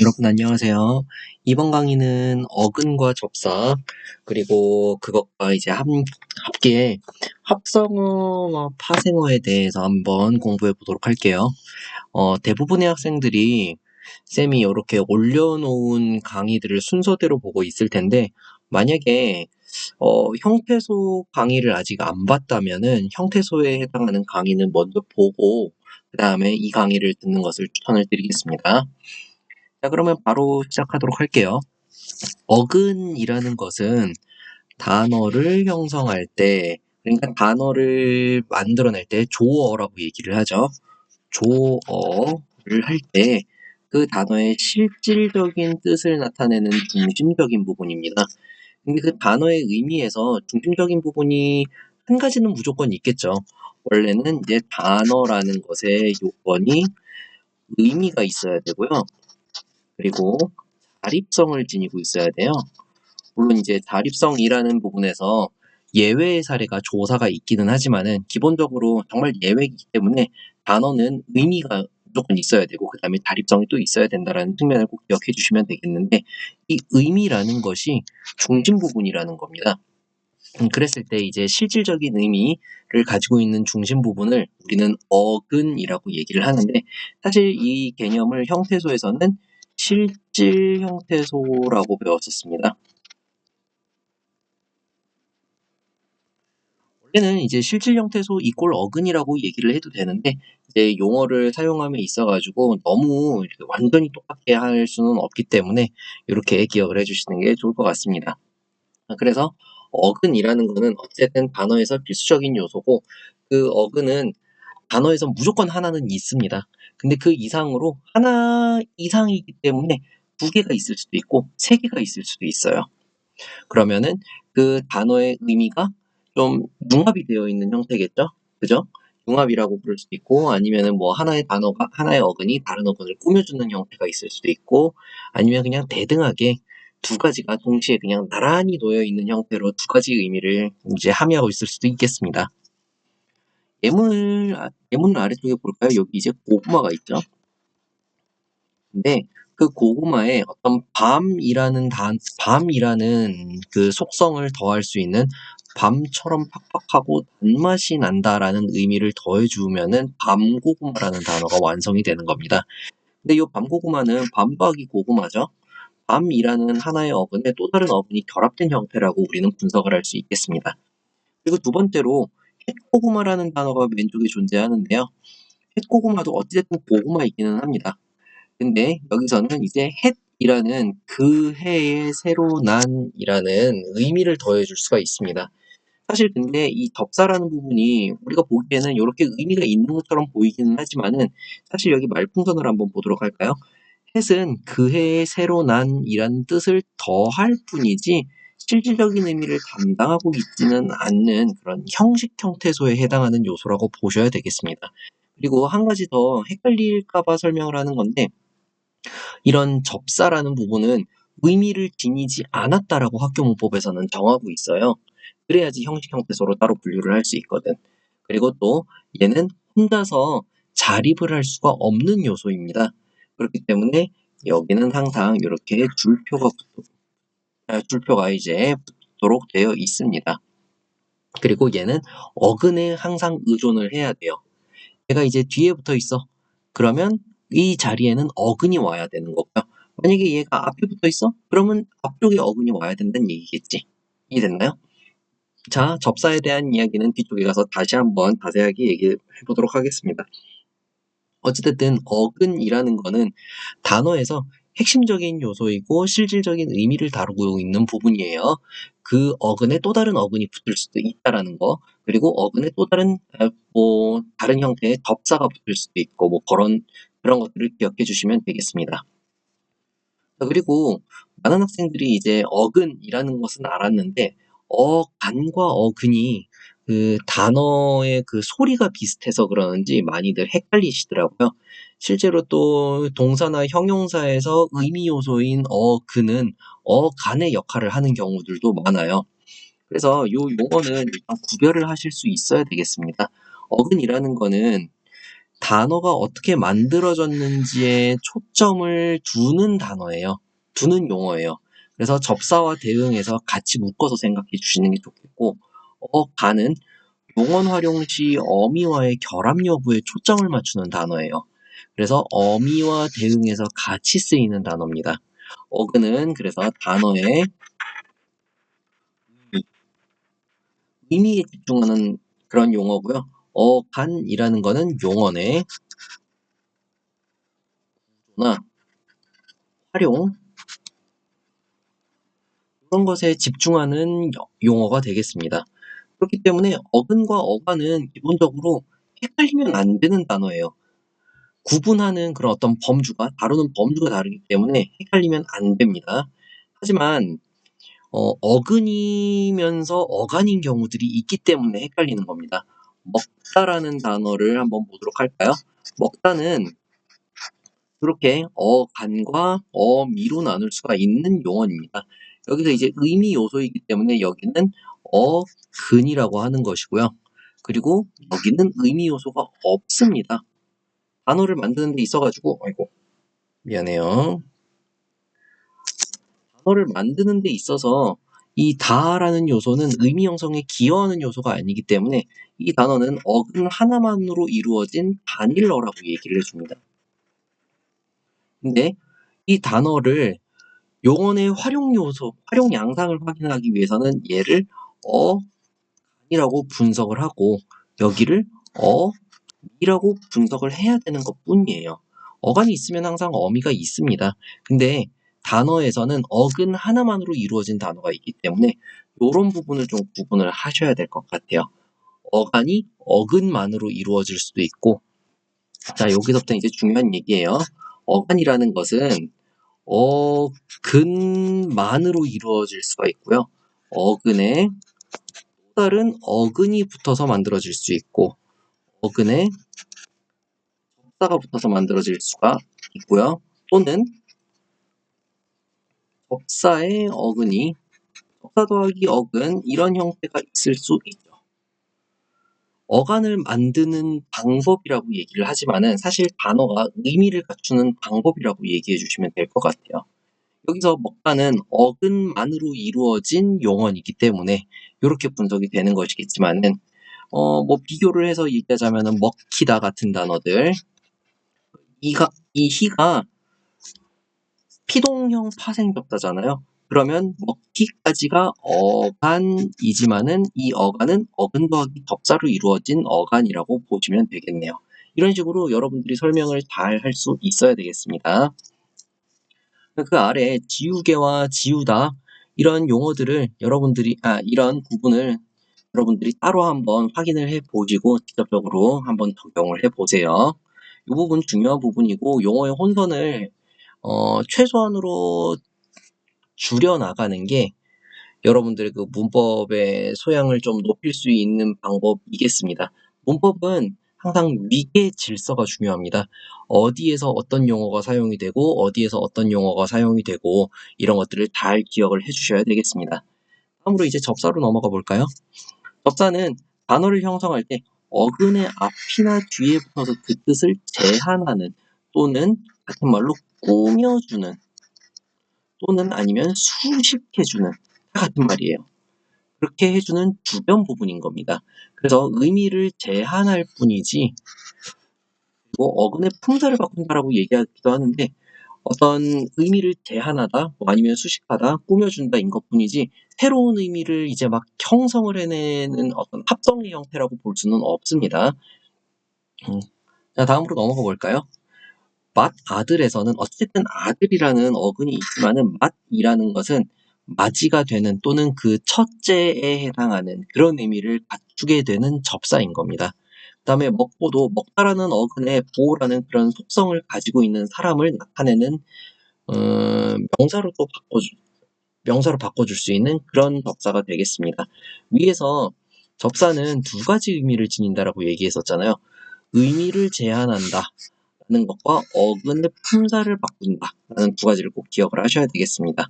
여러분 안녕하세요. 이번 강의는 어근과 접사 그리고 그것과 이제 합계 합성어와 파생어에 대해서 한번 공부해 보도록 할게요. 대부분의 학생들이 쌤이 이렇게 올려놓은 강의들을 순서대로 보고 있을 텐데 만약에 형태소 강의를 아직 안 봤다면은 형태소에 해당하는 강의는 먼저 보고 그 다음에 이 강의를 듣는 것을 추천을 드리겠습니다. 자, 그러면 바로 시작하도록 할게요. 어근이라는 것은 단어를 형성할 때, 그러니까 단어를 만들어낼 때 조어라고 얘기를 하죠. 조어를 할 때 그 단어의 실질적인 뜻을 나타내는 중심적인 부분입니다. 근데 그 단어의 의미에서 중심적인 부분이 한 가지는 무조건 있겠죠. 원래는 이제 단어라는 것의 요건이 의미가 있어야 되고요. 그리고 자립성을 지니고 있어야 돼요. 물론 이제 자립성이라는 부분에서 예외의 사례가 조사가 있기는 하지만은 기본적으로 정말 예외이기 때문에 단어는 의미가 무조건 있어야 되고 그 다음에 자립성이 또 있어야 된다라는 측면을 꼭 기억해 주시면 되겠는데 이 의미라는 것이 중심 부분이라는 겁니다. 그랬을 때 이제 실질적인 의미를 가지고 있는 중심 부분을 우리는 어근이라고 얘기를 하는데 사실 이 개념을 형태소에서는 실질 형태소라고 배웠었습니다. 원래는 이제 실질 형태소 이꼴 어근이라고 얘기를 해도 되는데 이제 용어를 사용함에 있어가지고 너무 이렇게 완전히 똑같게 할 수는 없기 때문에 이렇게 기억을 해주시는 게 좋을 것 같습니다. 그래서 어근이라는 거는 어쨌든 단어에서 필수적인 요소고 그 어근은 단어에서 무조건 하나는 있습니다. 근데 그 이상으로 하나 이상이기 때문에 두 개가 있을 수도 있고 세 개가 있을 수도 있어요. 그러면은 그 단어의 의미가 좀 융합이 되어 있는 형태겠죠? 그죠? 융합이라고 부를 수도 있고 아니면은 뭐 하나의 단어가 하나의 어근이 다른 어근을 꾸며주는 형태가 있을 수도 있고 아니면 그냥 대등하게 두 가지가 동시에 그냥 나란히 놓여 있는 형태로 두 가지 의미를 이제 함의하고 있을 수도 있겠습니다. 예문을 아래쪽에 볼까요? 여기 이제 고구마가 있죠? 근데 그 고구마에 어떤 밤이라는 그 속성을 더할 수 있는 밤처럼 팍팍하고 단맛이 난다라는 의미를 더해주면은 밤고구마라는 단어가 완성이 되는 겁니다. 근데 이 밤고구마는 밤박이 고구마죠. 밤이라는 하나의 어근에 또 다른 어근이 결합된 형태라고 우리는 분석을 할 수 있겠습니다. 그리고 두 번째로 햇고구마라는 단어가 왼쪽에 존재하는데요. 햇고구마도 어찌됐든 고구마이기는 합니다. 근데 여기서는 이제 햇이라는 그 해에 새로 난이라는 의미를 더해줄 수가 있습니다. 사실 근데 이 접사라는 부분이 우리가 보기에는 이렇게 의미가 있는 것처럼 보이기는 하지만은 사실 여기 말풍선을 한번 보도록 할까요? 햇은 그 해에 새로 난이라는 뜻을 더할 뿐이지 실질적인 의미를 담당하고 있지는 않는 그런 형식 형태소에 해당하는 요소라고 보셔야 되겠습니다. 그리고 한 가지 더 헷갈릴까봐 설명을 하는 건데 이런 접사라는 부분은 의미를 지니지 않았다라고 학교문법에서는 정하고 있어요. 그래야지 형식 형태소로 따로 분류를 할 수 있거든. 그리고 또 얘는 혼자서 자립을 할 수가 없는 요소입니다. 그렇기 때문에 여기는 항상 이렇게 줄표가 이제 붙도록 되어 있습니다. 그리고 얘는 어근에 항상 의존을 해야 돼요. 얘가 이제 뒤에 붙어 있어. 그러면 이 자리에는 어근이 와야 되는 거고요. 만약에 얘가 앞에 붙어 있어? 그러면 앞쪽에 어근이 와야 된다는 얘기겠지. 이해됐나요? 자, 접사에 대한 이야기는 뒤쪽에 가서 다시 한번 자세하게 얘기해 보도록 하겠습니다. 어찌됐든 어근이라는 거는 단어에서 핵심적인 요소이고 실질적인 의미를 다루고 있는 부분이에요. 그 어근에 또 다른 어근이 붙을 수도 있다라는 거, 그리고 어근에 또 다른 뭐 다른 형태의 접사가 붙을 수도 있고 뭐 그런 것들을 기억해 주시면 되겠습니다. 그리고 많은 학생들이 이제 어근이라는 것은 알았는데 어간과 어근이 그 단어의 그 소리가 비슷해서 그러는지 많이들 헷갈리시더라고요. 실제로 또 동사나 형용사에서 의미 요소인 어근은 어간의 역할을 하는 경우들도 많아요. 그래서 요 용어는 일단 구별을 하실 수 있어야 되겠습니다. 어근이라는 거는 단어가 어떻게 만들어졌는지에 초점을 두는 단어예요. 두는 용어예요. 그래서 접사와 대응해서 같이 묶어서 생각해 주시는 게 좋겠고, 어간은 용언 활용 시 어미와의 결합 여부에 초점을 맞추는 단어예요. 그래서 어미와 대응해서 같이 쓰이는 단어입니다. 어근은 그래서 단어의 의미에 집중하는 그런 용어고요. 어간이라는 거는 용언의 구조나 활용 그런 것에 집중하는 용어가 되겠습니다. 그렇기 때문에 어근과 어간은 기본적으로 헷갈리면 안 되는 단어예요. 구분하는 그런 어떤 범주가, 다루는 범주가 다르기 때문에 헷갈리면 안 됩니다. 하지만 어근이면서 어간인 경우들이 있기 때문에 헷갈리는 겁니다. 먹다라는 단어를 한번 보도록 할까요? 먹다는 그렇게 어간과 어미로 나눌 수가 있는 용어입니다. 여기서 이제 의미 요소이기 때문에 여기는 어근이라고 하는 것이고요. 그리고 여기는 의미 요소가 없습니다. 단어를 만드는 데 있어가지고, 아이고, 미안해요. 단어를 만드는 데 있어서 이 다라는 요소는 의미 형성에 기여하는 요소가 아니기 때문에 이 단어는 어근 하나만으로 이루어진 단일어라고 얘기를 해줍니다. 근데 이 단어를 용언의 활용 요소, 활용 양상을 확인하기 위해서는 얘를 어이라고 분석을 하고 여기를 어미라고 분석을 해야 되는 것 뿐이에요. 어간이 있으면 항상 어미가 있습니다. 근데 단어에서는 어근 하나만으로 이루어진 단어가 있기 때문에 이런 부분을 좀 구분을 하셔야 될 것 같아요. 어간이 어근만으로 이루어질 수도 있고, 자, 여기서부터 이제 중요한 얘기예요. 어간이라는 것은 어근만으로 이루어질 수가 있고요. 어근에 또 다른 어근이 붙어서 만들어질 수 있고, 어근에 접사가 붙어서 만들어질 수가 있고요. 또는 접사의 어근이 접사 더하기 어근 이런 형태가 있을 수 있죠. 어간을 만드는 방법이라고 얘기를 하지만은 사실 단어가 의미를 갖추는 방법이라고 얘기해 주시면 될 것 같아요. 여기서 먹다는 어근만으로 이루어진 용언이기 때문에 이렇게 분석이 되는 것이겠지만은 뭐 비교를 해서 얘기하자면은 먹히다 같은 단어들 이 희가 피동형 파생접사잖아요. 그러면 먹기까지가 어간이지만은 이 어간은 어근 더하기 접사로 이루어진 어간이라고 보시면 되겠네요. 이런 식으로 여러분들이 설명을 잘 할 수 있어야 되겠습니다. 그 아래 지우개와 지우다 이런 용어들을 이런 부분을 여러분들이 따로 한번 확인을 해 보시고 직접적으로 한번 적용을 해 보세요. 이 부분 중요한 부분이고 용어의 혼선을 최소한으로 줄여 나가는 게 여러분들의 그 문법의 소양을 좀 높일 수 있는 방법이겠습니다. 문법은 항상 위계 질서가 중요합니다. 어디에서 어떤 용어가 사용이 되고 어디에서 어떤 용어가 사용이 되고 이런 것들을 잘 기억을 해주셔야 되겠습니다. 다음으로 이제 접사로 넘어가 볼까요? 접사는 단어를 형성할 때 어근의 앞이나 뒤에 붙어서 그 뜻을 제한하는 또는 같은 말로 꾸며주는 또는 아니면 수식해주는 같은 말이에요. 그렇게 해주는 주변 부분인 겁니다. 그래서 의미를 제한할 뿐이지 뭐 어근의 품사를 바꾼다라고 얘기하기도 하는데 어떤 의미를 제한하다 뭐 아니면 수식하다 꾸며준다인 것뿐이지 새로운 의미를 이제 막 형성을 해내는 어떤 합성의 형태라고 볼 수는 없습니다. 자, 다음으로 넘어가 볼까요? 맛 아들에서는 어쨌든 아들이라는 어근이 있지만은 맛이라는 것은 맞이가 되는 또는 그 첫째에 해당하는 그런 의미를 갖추게 되는 접사인 겁니다. 그 다음에 먹보도 먹다라는 어근에 부호라는 그런 속성을 가지고 있는 사람을 나타내는 명사로 또 명사로 바꿔줄 수 있는 그런 접사가 되겠습니다. 위에서 접사는 두 가지 의미를 지닌다라고 얘기했었잖아요. 의미를 제한한다 라는 것과 어근의 품사를 바꾼다라는 두 가지를 꼭 기억을 하셔야 되겠습니다.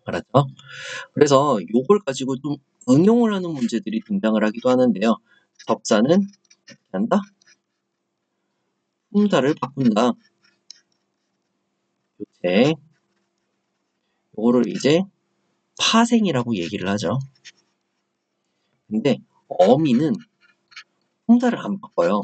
알았죠? 그래서 이걸 가지고 좀 응용을 하는 문제들이 등장을 하기도 하는데요. 접사는 어떻게 한다? 품사를 바꾼다. 교체. 요거를 이제 파생이라고 얘기를 하죠. 근데 어미는 품사를 안 바꿔요.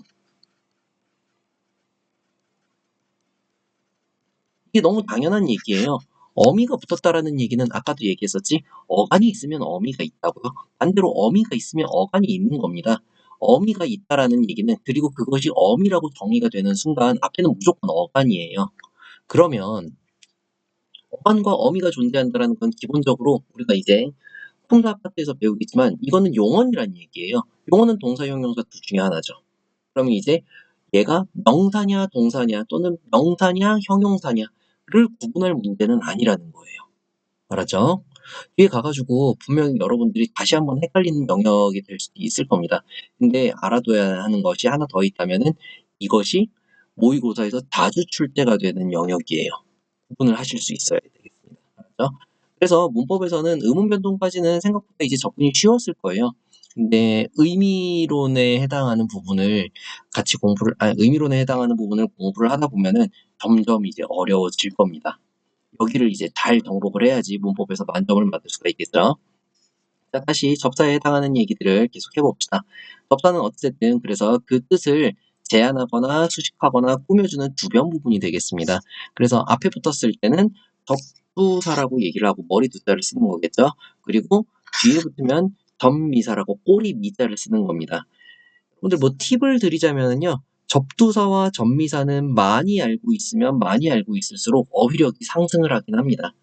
이게 너무 당연한 얘기예요. 어미가 붙었다라는 얘기는 아까도 얘기했었지, 어간이 있으면 어미가 있다고요. 반대로 어미가 있으면 어간이 있는 겁니다. 어미가 있다라는 얘기는, 그리고 그것이 어미라고 정의가 되는 순간 앞에는 무조건 어간이에요. 그러면 어간과 어미가 존재한다는 건 기본적으로 우리가 이제 풍사 파트에서 배우겠지만 이거는 용언이란 얘기예요. 용언은 동사, 형용사 둘 중에 하나죠. 그러면 이제 얘가 명사냐 동사냐 또는 명사냐 형용사냐를 구분할 문제는 아니라는 거예요. 알았죠? 뒤에 가가지고 분명히 여러분들이 다시 한번 헷갈리는 영역이 될 수도 있을 겁니다. 근데 알아둬야 하는 것이 하나 더 있다면은 이것이 모의고사에서 자주 출제가 되는 영역이에요. 구분을 하실 수 있어야 되겠습니다. 알았죠? 그래서 문법에서는 의문 변동까지는 생각보다 이제 접근이 쉬웠을 거예요. 근데 의미론에 해당하는 부분을 의미론에 해당하는 부분을 공부를 하다 보면은 점점 이제 어려워질 겁니다. 여기를 이제 잘 정복을 해야지 문법에서 만점을 받을 수가 있겠죠. 자, 다시 접사에 해당하는 얘기들을 계속 해봅시다. 접사는 어쨌든 그래서 그 뜻을 제안하거나 수식하거나 꾸며주는 주변 부분이 되겠습니다. 그래서 앞에 붙었을 때는 접두사라고 얘기를 하고 머리 두자를 쓰는 거겠죠. 그리고 뒤에 붙으면 접미사라고 꼬리 미자를 쓰는 겁니다. 여러분들 뭐 팁을 드리자면요. 접두사와 접미사는 많이 알고 있으면 많이 알고 있을수록 어휘력이 상승을 하긴 합니다.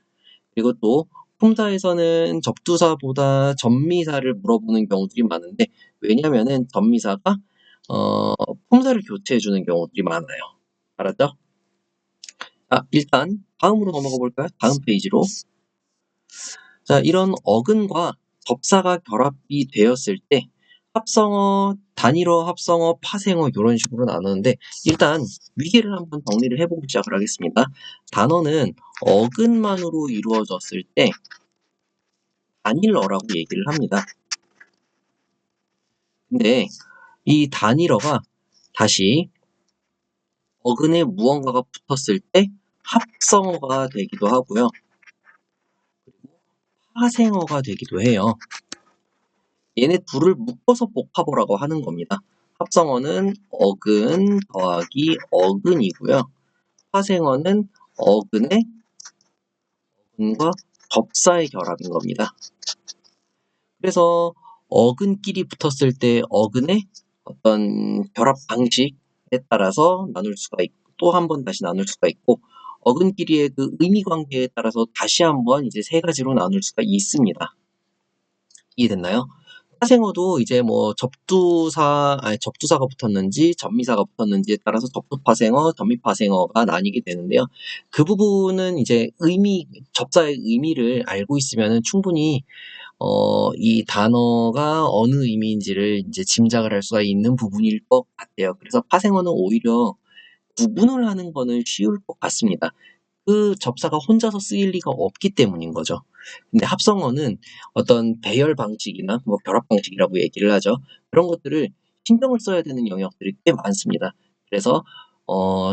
그리고 또 품사에서는 접두사보다 접미사를 물어보는 경우들이 많은데, 왜냐면은 접미사가 품사를 교체해주는 경우들이 많아요. 알았죠? 자, 일단 다음으로 넘어가 볼까요? 다음 페이지로. 자, 이런 어근과 접사가 결합이 되었을 때 합성어, 단일어, 합성어, 파생어 이런 식으로 나누는데, 일단 위계를 한번 정리를 해보고 시작을 하겠습니다. 단어는 어근만으로 이루어졌을 때 단일어라고 얘기를 합니다. 근데 이 단일어가 다시 어근에 무언가가 붙었을 때 합성어가 되기도 하고요. 파생어가 되기도 해요. 얘네 둘을 묶어서 복합어라고 하는 겁니다. 합성어는 어근 더하기 어근이고요. 파생어는 어근의 어근과 접사의 결합인 겁니다. 그래서 어근끼리 붙었을 때 어근의 어떤 결합 방식에 따라서 나눌 수가 있고, 또 한 번 다시 나눌 수가 있고, 어근끼리의 그 의미 관계에 따라서 다시 한번 이제 세 가지로 나눌 수가 있습니다. 이해됐나요? 파생어도 이제 뭐 접두사가 붙었는지 접미사가 붙었는지에 따라서 접두파생어, 접미파생어가 나뉘게 되는데요. 그 부분은 이제 접사의 의미를 알고 있으면 충분히 이 단어가 어느 의미인지를 이제 짐작을 할 수가 있는 부분일 것 같아요. 그래서 파생어는 오히려 구분을 하는 거는 쉬울 것 같습니다. 그 접사가 혼자서 쓰일 리가 없기 때문인 거죠. 근데 합성어는 어떤 배열 방식이나 뭐 결합 방식이라고 얘기를 하죠. 그런 것들을 신경을 써야 되는 영역들이 꽤 많습니다. 그래서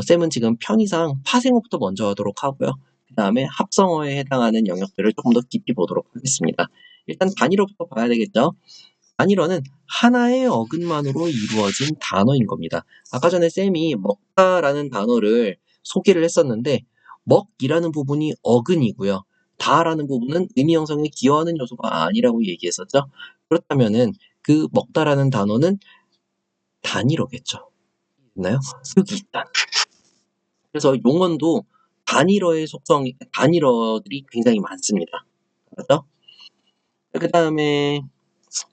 쌤은 지금 편의상 파생어부터 먼저 하도록 하고요. 그 다음에 합성어에 해당하는 영역들을 조금 더 깊이 보도록 하겠습니다. 일단 단일어부터 봐야 되겠죠. 단일어는 하나의 어근만으로 이루어진 단어인 겁니다. 아까 전에 쌤이 먹다라는 단어를 소개를 했었는데, 먹이라는 부분이 어근이고요. 다라는 부분은 의미 형성에 기여하는 요소가 아니라고 얘기했었죠. 그렇다면은 그 먹다라는 단어는 단일어겠죠. 있나요? 여기 있다. 그래서 용언도 단일어들이 굉장히 많습니다. 맞죠? 그 다음에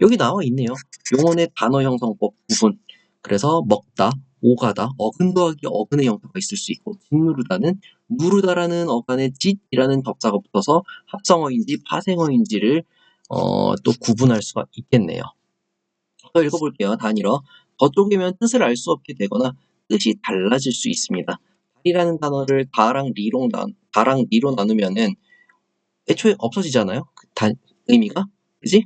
여기 나와 있네요. 용언의 단어 형성법 부분. 그래서 먹다, 오가다, 어근 더하기 어근의 형태가 있을 수 있고, 짓누르다는 누르다라는 어간에 짓이라는 접사가 붙어서 합성어인지 파생어인지를 또 구분할 수가 있겠네요. 더 읽어볼게요. 단일어. 저쪽이면 뜻을 알 수 없게 되거나 뜻이 달라질 수 있습니다. 달이라는 단어를 다랑 리로 나누면은 애초에 없어지잖아요. 의미가. 그지?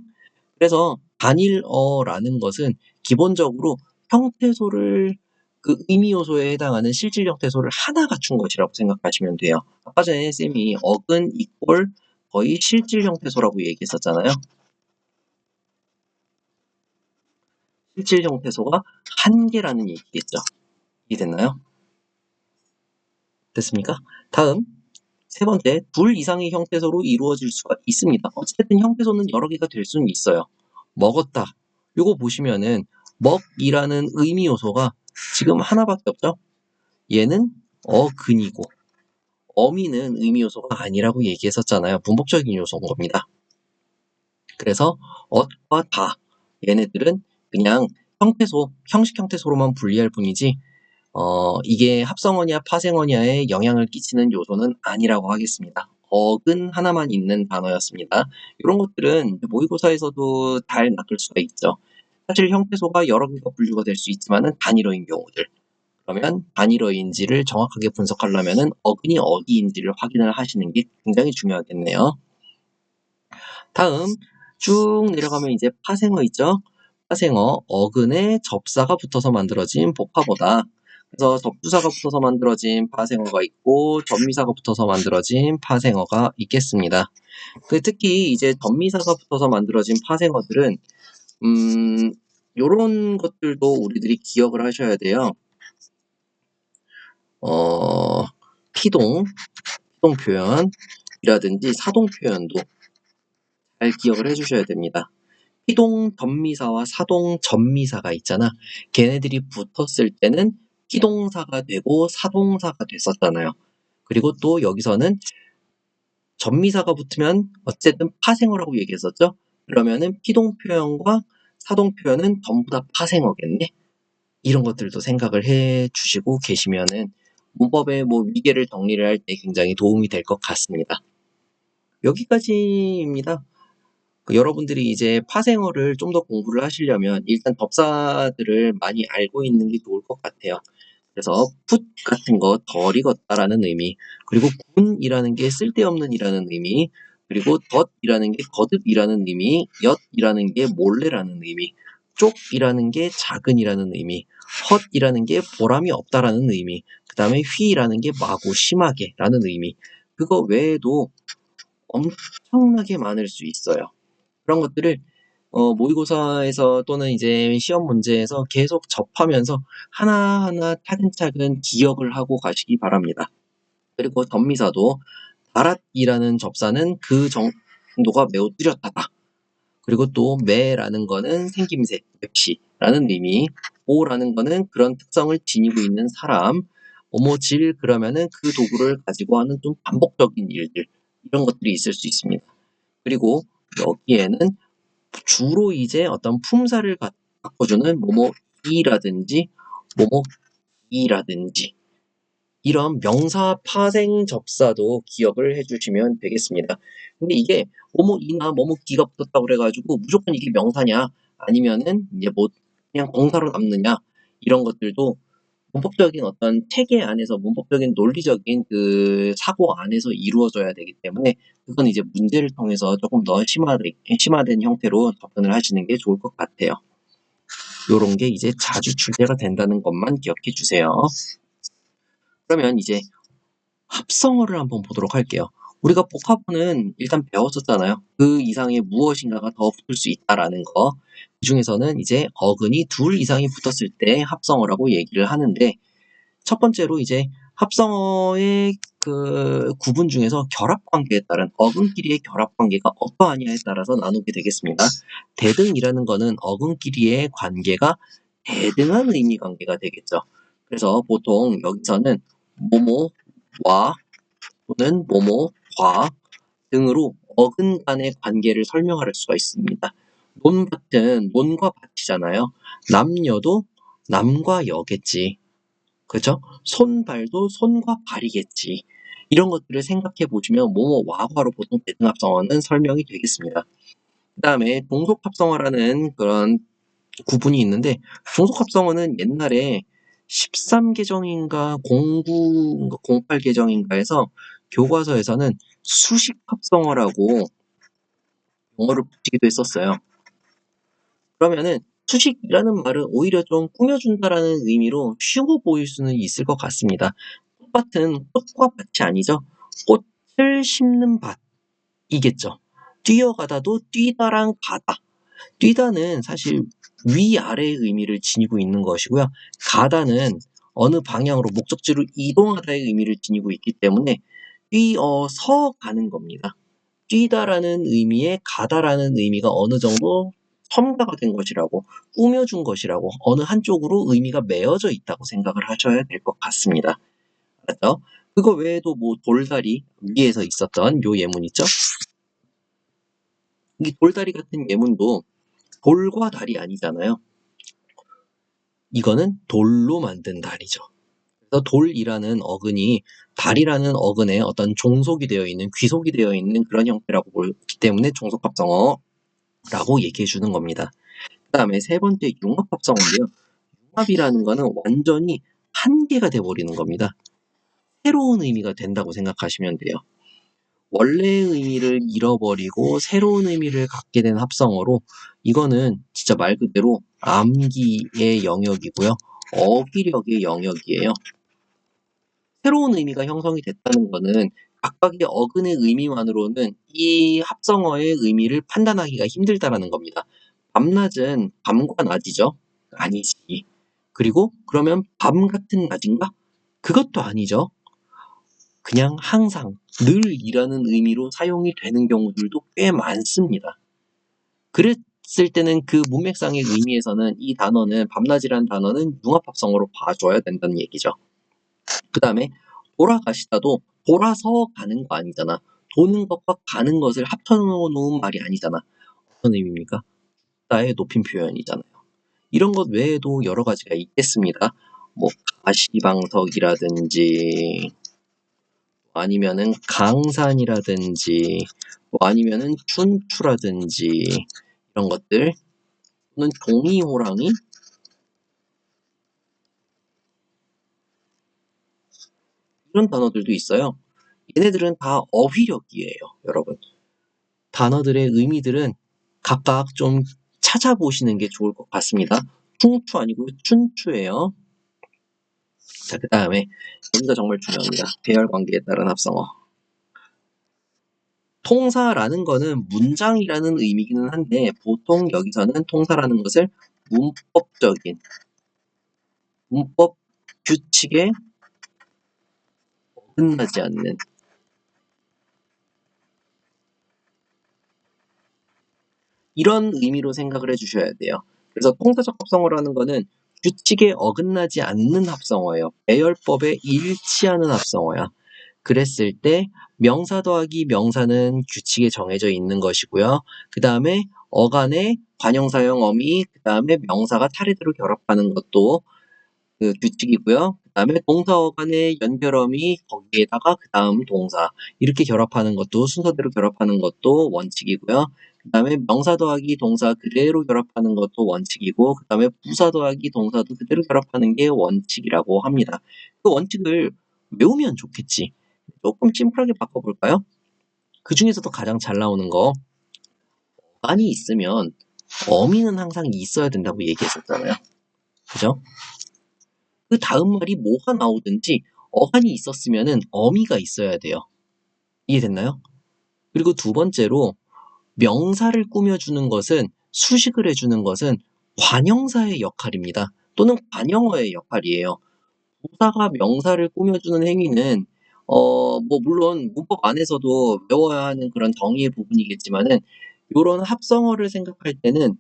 그래서 단일어라는 것은 기본적으로 형태소를 그 의미 요소에 해당하는 실질 형태소를 하나 갖춘 것이라고 생각하시면 돼요. 아까 전에 쌤이 어근 이꼴 거의 실질 형태소라고 얘기했었잖아요. 실질 형태소가 한 개라는 얘기겠죠. 이해됐나요? 됐습니까? 다음 세 번째, 둘 이상의 형태소로 이루어질 수가 있습니다. 어쨌든 형태소는 여러 개가 될 수는 있어요. 먹었다. 요거 보시면은 먹이라는 의미 요소가 지금 하나밖에 없죠? 얘는 어근이고 어미는 의미 요소가 아니라고 얘기했었잖아요. 문법적인 요소인 겁니다. 그래서 엇과 다 얘네들은 그냥 형태소, 형식 형태소로만 분리할 뿐이지 이게 합성어냐 파생어냐에 영향을 끼치는 요소는 아니라고 하겠습니다. 어근 하나만 있는 단어였습니다. 이런 것들은 모의고사에서도 잘 낚을 수가 있죠. 사실 형태소가 여러 개가 분류가 될 수 있지만은 단일어인 경우들. 그러면 단일어인지를 정확하게 분석하려면은 어근이 어디인지를 확인을 하시는 게 굉장히 중요하겠네요. 다음 쭉 내려가면 이제 파생어 있죠. 파생어, 어근에 접사가 붙어서 만들어진 복합어다. 그래서 접두사가 붙어서 만들어진 파생어가 있고 접미사가 붙어서 만들어진 파생어가 있겠습니다. 특히 이제 접미사가 붙어서 만들어진 파생어들은 요런 것들도 우리들이 기억을 하셔야 돼요. 피동 표현이라든지 사동 표현도 잘 기억을 해주셔야 됩니다. 피동 접미사와 사동 접미사가 있잖아. 걔네들이 붙었을 때는 피동사가 되고 사동사가 됐었잖아요. 그리고 또 여기서는 접미사가 붙으면 어쨌든 파생어라고 얘기했었죠. 그러면은 피동 표현과 사동 표현은 전부 다 파생어겠네. 이런 것들도 생각을 해 주시고 계시면은 문법의 위계를 정리를 할 때 굉장히 도움이 될 것 같습니다. 여기까지입니다. 여러분들이 이제 파생어를 좀 더 공부를 하시려면 일단 접사들을 많이 알고 있는 게 좋을 것 같아요. 그래서 put 같은 거 덜 익었다라는 의미, 그리고 군이라는 게 쓸데없는 이라는 의미, 그리고 덧이라는 게 거듭이라는 의미, 엿이라는 게 몰래라는 의미, 쪽이라는 게 작은이라는 의미, 헛이라는 게 보람이 없다라는 의미, 그 다음에 휘라는 게 마구 심하게라는 의미. 그거 외에도 엄청나게 많을 수 있어요. 그런 것들을 모의고사에서 또는 이제 시험 문제에서 계속 접하면서 하나하나 차근차근 기억을 하고 가시기 바랍니다. 그리고 접미사도 다랏이라는 접사는 그 정도가 매우 뚜렷하다. 그리고 또 매라는 거는 생김새, 맵시라는 의미, 오라는 거는 그런 특성을 지니고 있는 사람, 뭐질 그러면은 그 도구를 가지고 하는 좀 반복적인 일들, 이런 것들이 있을 수 있습니다. 그리고 여기에는 주로 이제 어떤 품사를 바꿔주는 뭐뭐이라든지 뭐뭐이라든지 이런 명사 파생 접사도 기억을 해주시면 되겠습니다. 근데 이게 뭐뭐이나 뭐뭐기가 붙었다고 그래가지고 무조건 이게 명사냐 아니면은 이제 그냥 동사로 남느냐 이런 것들도 문법적인 어떤 체계 안에서 문법적인 논리적인 그 사고 안에서 이루어져야 되기 때문에 그건 이제 문제를 통해서 조금 더 심화된 형태로 접근을 하시는 게 좋을 것 같아요. 요런 게 이제 자주 출제가 된다는 것만 기억해 주세요. 그러면 이제 합성어를 한번 보도록 할게요. 우리가 복합어는 일단 배웠었잖아요. 그 이상의 무엇인가가 더 붙을 수 있다라는 거. 그 중에서는 이제 어근이 둘 이상이 붙었을 때 합성어라고 얘기를 하는데 첫 번째로 이제 합성어의 그 구분 중에서 결합관계에 따른 어근끼리의 결합관계가 어떠하냐에 따라서 나누게 되겠습니다. 대등이라는 거는 어근끼리의 관계가 대등한 의미 관계가 되겠죠. 그래서 보통 여기서는 뭐뭐와 또는 뭐뭐과 등으로 어근 간의 관계를 설명할 수가 있습니다. 논 같은 논과 밭이잖아요. 남녀도 남과 여겠지. 그죠? 손발도 손과 발이겠지. 이런 것들을 생각해 보시면 뭐뭐와과로 보통 대등합성어는 설명이 되겠습니다. 그 다음에 동속합성어라는 그런 구분이 있는데 종속합성어는 옛날에 13개정인가 08개정인가에서 교과서에서는 수식합성어라고 용어를 붙이기도 했었어요. 그러면은 수식이라는 말은 오히려 좀 꾸며준다라는 의미로 쉬워 보일 수는 있을 것 같습니다. 꽃밭은 꽃과 밭이 아니죠. 꽃을 심는 밭이겠죠. 뛰어가다도 뛰다랑 가다. 뛰다는 사실 위아래의 의미를 지니고 있는 것이고요. 가다는 어느 방향으로 목적지로 이동하다의 의미를 지니고 있기 때문에 뛰어서 가는 겁니다. 뛰다라는 의미에 가다라는 의미가 어느 정도 첨가가 된 것이라고, 꾸며준 것이라고, 어느 한쪽으로 의미가 매어져 있다고 생각을 하셔야 될 것 같습니다. 알았죠? 그거 외에도 뭐 돌다리 위에서 있었던 요 예문 있죠? 이 돌다리 같은 예문도 돌과 다리 아니잖아요. 이거는 돌로 만든 다리죠. 그래서 돌이라는 어근이 다리라는 어근에 어떤 종속이 되어 있는, 귀속이 되어 있는 그런 형태라고 보기 때문에 종속합성어라고 얘기해 주는 겁니다. 그 다음에 세 번째 융합합성어인데요. 융합이라는 거는 완전히 한 개가 돼버리는 겁니다. 새로운 의미가 된다고 생각하시면 돼요. 원래의 의미를 잃어버리고 새로운 의미를 갖게 된 합성어로, 이거는 진짜 말 그대로 암기의 영역이고요. 어휘력의 영역이에요. 새로운 의미가 형성이 됐다는 거는 각각의 어근의 의미만으로는 이 합성어의 의미를 판단하기가 힘들다라는 겁니다. 밤낮은 밤과 낮이죠? 아니지. 그리고 그러면 밤 같은 낮인가? 그것도 아니죠. 그냥 항상, 늘이라는 의미로 사용이 되는 경우들도 꽤 많습니다. 그랬을 때는 그 문맥상의 의미에서는 이 단어는, 밤낮이라는 단어는 융합합성어로 봐줘야 된다는 얘기죠. 그 다음에 돌아가시다도 돌아서 가는 거 아니잖아. 도는 것과 가는 것을 합쳐놓은 말이 아니잖아. 어떤 의미입니까? 나의 높임 표현이잖아요. 이런 것 외에도 여러 가지가 있겠습니다. 뭐 가시방석이라든지, 아니면은 강산이라든지, 뭐 아니면은 춘추라든지, 이런 것들, 또는 종이호랑이, 이런 단어들도 있어요. 얘네들은 다 어휘력이에요, 여러분. 단어들의 의미들은 각각 좀 찾아보시는 게 좋을 것 같습니다. 풍추 아니고 춘추예요. 자, 그 다음에 여기가 정말 중요합니다. 배열 관계에 따른 합성어. 통사라는 거는 문장이라는 의미기는 한데, 보통 여기서는 통사라는 것을 문법적인, 문법 규칙에 어긋나지 않는, 이런 의미로 생각을 해주셔야 돼요. 그래서 통사적 합성어라는 거는 규칙에 어긋나지 않는 합성어예요. 배열법에 일치하는 합성어야. 그랬을 때 명사 더하기 명사는 규칙에 정해져 있는 것이고요. 그 다음에 어간의 관형사형 어미, 그 다음에 명사가 차례대로 결합하는 것도 그 규칙이고요. 그 다음에 동사 어간의 연결어미, 거기에다가 그 다음 동사, 이렇게 결합하는 것도, 순서대로 결합하는 것도 원칙이고요. 그 다음에 명사 더하기 동사 그대로 결합하는 것도 원칙이고, 그 다음에 부사 더하기 동사도 그대로 결합하는 게 원칙이라고 합니다. 그 원칙을 외우면 좋겠지. 조금 심플하게 바꿔볼까요? 그 중에서도 가장 잘 나오는 거, 어간이 있으면 어미는 항상 있어야 된다고 얘기했었잖아요. 그죠? 그 다음 말이 뭐가 나오든지 어간이 있었으면은 어미가 있어야 돼요. 이해됐나요? 그리고 두 번째로, 명사를 꾸며주는 것은, 수식을 해주는 것은 관형사의 역할입니다. 또는 관형어의 역할이에요. 부사가 명사를 꾸며주는 행위는 뭐 물론 문법 안에서도 외워야 하는 그런 정의의 부분이겠지만은, 이런 합성어를 생각할 때는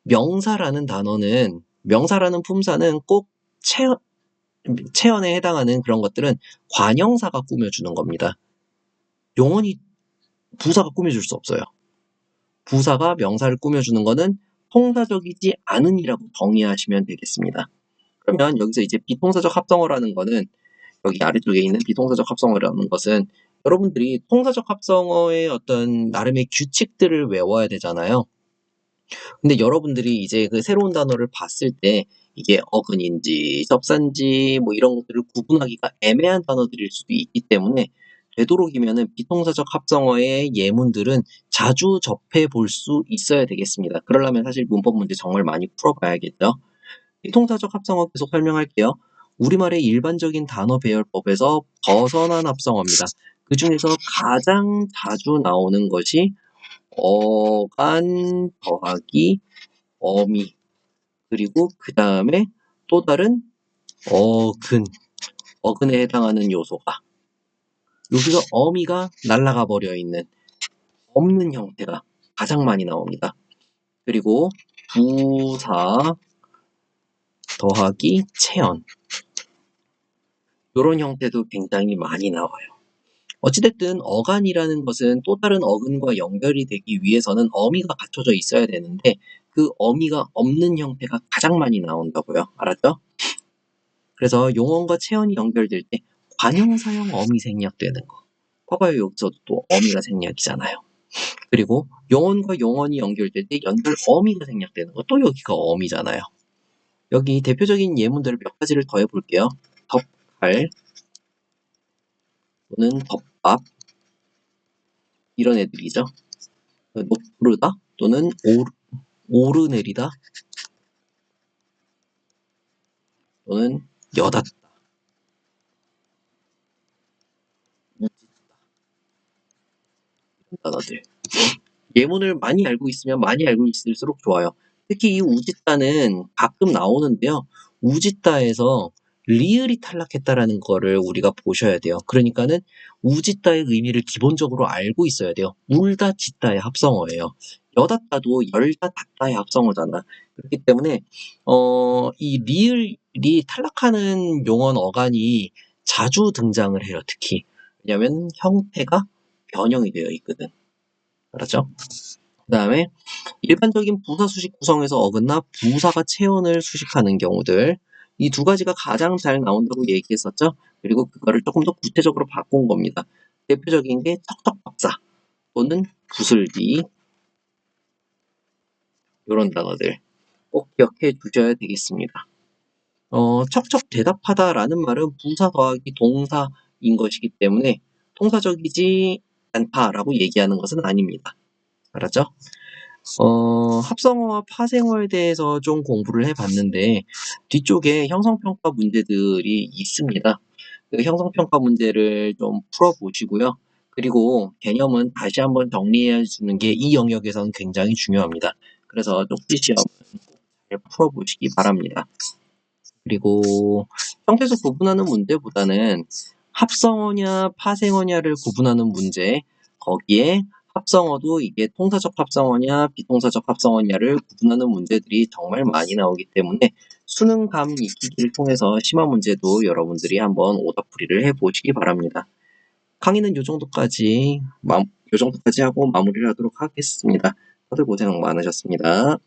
명사라는 단어는, 명사라는 품사는 꼭 체언에 해당하는 그런 것들은 관형사가 꾸며주는 겁니다. 영원히 부사가 꾸며줄 수 없어요. 부사가 명사를 꾸며주는 거는 통사적이지 않은이라고 정의하시면 되겠습니다. 그러면 여기서 이제 비통사적 합성어라는 거는, 여기 아래쪽에 있는 비통사적 합성어라는 것은, 여러분들이 통사적 합성어의 어떤 나름의 규칙들을 외워야 되잖아요. 근데 여러분들이 이제 그 새로운 단어를 봤을 때 이게 어근인지 접사인지 뭐 이런 것들을 구분하기가 애매한 단어들일 수도 있기 때문에, 되도록이면은 비동사적 합성어의 예문들은 자주 접해 볼 수 있어야 되겠습니다. 그러려면 사실 문법 문제 정말 많이 풀어봐야겠죠. 비동사적 합성어 계속 설명할게요. 우리말의 일반적인 단어 배열법에서 벗어난 합성어입니다. 그 중에서 가장 자주 나오는 것이 어간 더하기 어미, 그리고 그 다음에 또 다른 어근에 해당하는 요소가, 여기서 어미가 날아가 버려 있는 없는 형태가 가장 많이 나옵니다. 그리고 부사 더하기 체언, 이런 형태도 굉장히 많이 나와요. 어찌됐든 어간이라는 것은 또 다른 어근과 연결이 되기 위해서는 어미가 갖춰져 있어야 되는데 그 어미가 없는 형태가 가장 많이 나온다고요. 알았죠? 그래서 용언과 체언이 연결될 때 관형사형 어미 생략되는 거. 봐봐요. 여기서도 또 어미가 생략이잖아요. 그리고 용언과 용언이 연결될 때 연결 어미가 생략되는 거. 또 여기가 어미잖아요. 여기 대표적인 예문들을 몇 가지를 더 해볼게요. 덮갈 또는 덮밥, 이런 애들이죠. 높부르다 또는 오르내리다 또는 여닫다, 이런 단어들. 예문을 많이 알고 있으면 많이 알고 있을수록 좋아요. 특히 이 우짓다는 가끔 나오는데요. 우짓다에서 리을이 탈락했다라는 거를 우리가 보셔야 돼요. 그러니까는 우짓다의 의미를 기본적으로 알고 있어야 돼요. 울다 짓다의 합성어예요. 여닫다도 열다 닫다의 합성어잖아. 그렇기 때문에 이 리을이 탈락하는 용언 어간이 자주 등장을 해요. 특히 왜냐하면 형태가 변형이 되어 있거든. 알았죠? 그 다음에 일반적인 부사 수식 구성에서 어긋나 부사가 체언을 수식하는 경우들, 이 두 가지가 가장 잘 나온다고 얘기했었죠. 그리고 그거를 조금 더 구체적으로 바꾼 겁니다. 대표적인 게 척척박사 또는 구슬기, 이런 단어들 꼭 기억해 두셔야 되겠습니다. 척척 대답하다라는 말은 부사 더하기 동사인 것이기 때문에 통사적이지 않다라고 얘기하는 것은 아닙니다. 알았죠? 합성어와 파생어에 대해서 좀 공부를 해봤는데 뒤쪽에 형성평가 문제들이 있습니다. 그 형성평가 문제를 좀 풀어보시고요. 그리고 개념은 다시 한번 정리해 주는 게 이 영역에서는 굉장히 중요합니다. 그래서 쪽지 시험을 잘 풀어보시기 바랍니다. 그리고 형태에서 구분하는 문제보다는 합성어냐 파생어냐를 구분하는 문제, 거기에 합성어도 이게 통사적 합성어냐 비통사적 합성어냐를 구분하는 문제들이 정말 많이 나오기 때문에 수능 감 익히기를 통해서 심화 문제도 여러분들이 한번 오답풀이를 해보시기 바랍니다. 강의는 요 정도까지 하고 마무리를 하도록 하겠습니다. 다들 고생 많으셨습니다.